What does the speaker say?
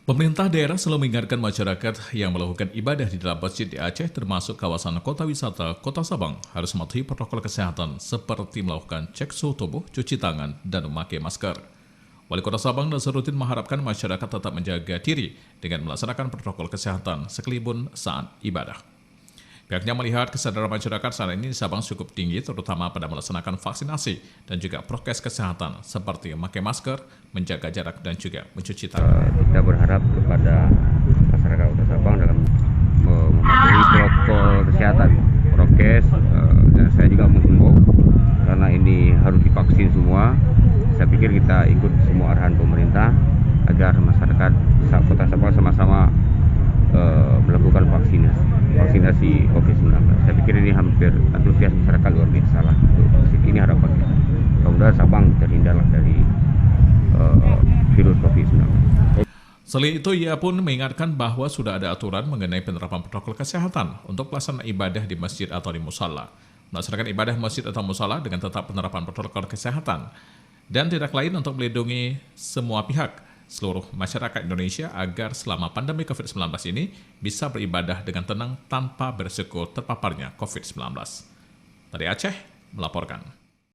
Pemerintah daerah selalu mengingatkan masyarakat yang melakukan ibadah di dalam masjid di Aceh termasuk kawasan kota wisata Kota Sabang harus mematuhi protokol kesehatan seperti melakukan cek suhu tubuh, cuci tangan, dan memakai masker. Wali Kota Sabang Nazaruddin mengharapkan masyarakat tetap menjaga diri dengan melaksanakan protokol kesehatan sekalipun saat ibadah. Pihaknya melihat kesadaran masyarakat saat ini di Sabang cukup tinggi terutama pada melaksanakan vaksinasi dan juga prokes kesehatan seperti memakai masker, menjaga jarak, dan juga mencuci tangan. Kita berharap kepada masyarakat Kota Sabang dalam mematuhi protokol kesehatan, prokes, dan saya juga menghimbau karena ini harus divaksin semua. Saya pikir kita ikut semua arahan pemerintah agar masyarakat Kota Sabang sama-sama melakukan vaksinasi COVID-19. Saya pikir ini hampir antusias masyarakat luar biasa lah. Ini harapan kita. Mudah-mudahan Sabang terhindarlah dari virus COVID-19. Selain itu, ia pun mengingatkan bahwa sudah ada aturan mengenai penerapan protokol kesehatan untuk pelaksanaan ibadah di masjid atau di musala. Melaksanakan ibadah masjid atau musala dengan tetap penerapan protokol kesehatan dan tidak lain untuk melindungi semua pihak, seluruh masyarakat Indonesia agar selama pandemi COVID-19 ini bisa beribadah dengan tenang tanpa berisiko terpaparnya COVID-19. Dari Aceh, melaporkan.